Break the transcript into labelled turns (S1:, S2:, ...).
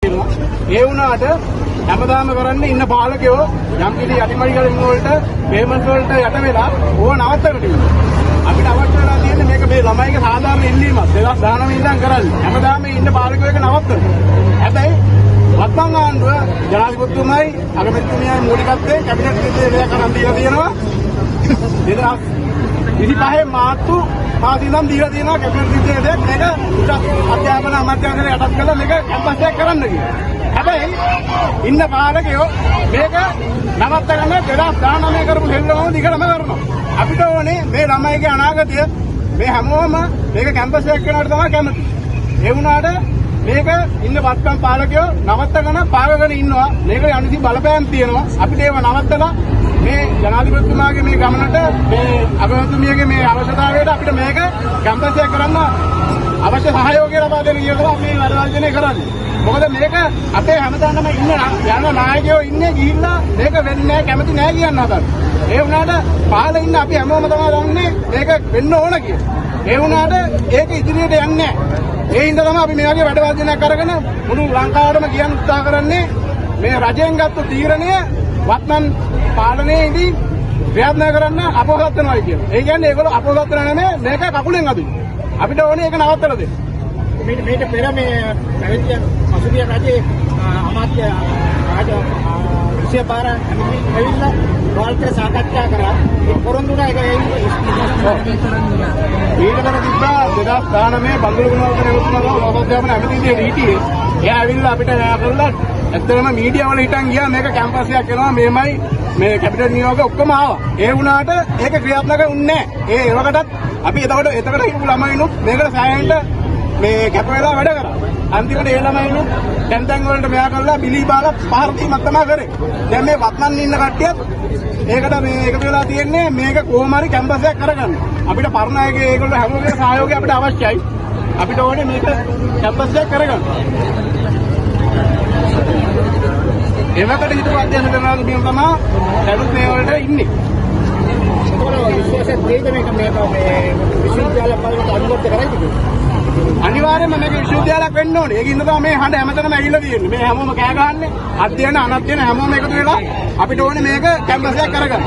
S1: තියෙනවා. ඒ වුණාට හැමදාම කරන්නේ ඉන්න පාලකයෝ යම් කිසි අතිමරිකලින් වලට පේමන්ට් වලට යට වෙලා ඕව නවත්තකට ඉන්නවා. අපිට අවශ්‍ය වෙලා තියෙන්නේ මේක මේ ළමයිගේ සාධාරණ ඉල්ලීමක් 2019 ඉඳන් කරන්නේ. හැමදාම ඉන්න පාලකයෝ එක නවත්තන. හැබැයි වත්මන් ආණ්ඩුව ජනාධිපතිතුමයි අගමැතිතුමියයි මූලිකත්වයෙන් කැබිනට් නිර්දේශය කරන් දීලා තියෙනවා. 2025 මාර්තු මාසෙ ඉඳන් දීලා තියෙනවා කැබිනට් නිර්දේශයක් මේක අධ්‍යාපන අමාත්‍යාංශයට යටත් කරලා මේක කැම්පස් එකක් කරන්න කියලා. හැබැයි ඉන්න පාලකයෝ මේක නවත්ත ගන්න 2019 කරපු දෙල්ලම දිගටම කරනවා. අපිට ඕනේ මේ ළමයිගේ අනාගතය මේ හැමෝම මේක කැම්පස් එකක් කරනවට තමයි කැමති. ඒ වුණාට මේක ඉන්න වත්කම් පාලකයෝ නවත්තගෙන පාගගෙන ඉන්නවා. මේක අනිසි බලපෑම් තියෙනවා. අපිට ඒව නවත්තලා මේ ජනාධිපතිතුමාගේ මේ ගමනට මේ අගමැතිතුමියගේ මේ අවශ්‍යතාවයට අපිට මේක කැම්පස් එකක් කරන්න අවශ්‍ය සහයෝගය ලබා දෙන්න කියලා අපි වැඩ කරන්නේ. මොකද මේක අපේ හැමදාම ඉන්න යන නායකයෝ ඉන්නේ ගිහිල්ලා මේක වෙන්නේ කැමති නෑ කියන්න හදන්නේ. ඒ වුණාට පහළ ඉන්න අපි හැමෝම තමයි දන්නේ මේක වෙන්න ඕන කියලා. ඒ වුණාට ඒක ඉදිරියට යන්නේ නෑ. ඒ හින්දා තමයි අපි මේ වගේ වැඩ වාදනයක් අරගෙන මුළු ලංකාවටම කියන්න උත්සාහ කරන්නේ මේ රජයෙන් ගත්ත තීරණය වත්මන් පාලනයේදී ප්‍රයත්න කරන්න අපොහොසත් වෙනවා කියලා. ඒ කියන්නේ ඒගොල්ලෝ අපොහොසත් වෙනා නෙමෙයි මේක කකුලෙන් අදිනවා. අපිට ඕනේ ඒක නවත්තලා දෙන්න.
S2: මේක පෙර මේ පැවිදි පසුගිය රජයේ අමාත්‍ය විශේෂ පාර ඇවිල්ලා වාල්ට සාකච්ඡා කරා පොරොන්දුනා එක ඊටතර තිබ්බා 2019 බංගල ගුණවර්ධන එතුමාගේ ලෝකෝද්‍යාපන ඇමතිගේ හිටියේ. එයා ඇවිල්ලා අපිට කරලා ඇත්තටම මීඩියා වල හිටන් ගියා මේක කැම්පස් එකක් කරනවා මේමයි මේ කැපිටල් නියෝග ඔක්කොම ආවා. ඒ වුණාට ඒක ක්‍රියාත්මක වුණේ නැහැ. ඒවකටත් අපි එතකොට හිටපු ළමයිනුත් මේකට සෑහෙන්න මේ කැප වෙලා වැඩ කරා. අන්තිමට ඒ ළමයිනුත් දැන් වලට මෙයා කරලා බිලි බාලා පහර දීමක් තමයි කරේ. දැන් මේ වත්මන් ඉන්න කට්ටියත් ඒකට මේ එකතු වෙලා තියෙන්නේ මේක කොහොම හරි කැම්පස් එකක් කරගන්න. අපිට පරණායකේ ඒගොල්ලෝ හැමෝගේ සහයෝගය අපිට අවශ්‍යයි. අපිට ඕනේ මේක කැම්පස් එකක් කරගන්න. එවකට හිටපු අධ්‍යයන කරනවාගේ තමයි දැනුත් මේ වලට ඉන්නේ. විශේෂ දෙයක මේක මේ විශ්වවිද්‍යාල පාලනයට අනුමත කරයිද?
S1: අනිවාර්යයෙන්ම මේක විශ්වවිද්‍යාලයක් වෙන්න ඕනේ. ඒකින්ද තමයි මේ හඬ හැමතැනම ඇවිල්ලා තියෙන්නේ. මේ හැමෝම කෑ ගහන්නේ. අධ්‍යයන අනධ්‍යයන හැමෝම එකතු වෙලා අපිට ඕනේ මේක කැම්පස් එකක් කරගන්න.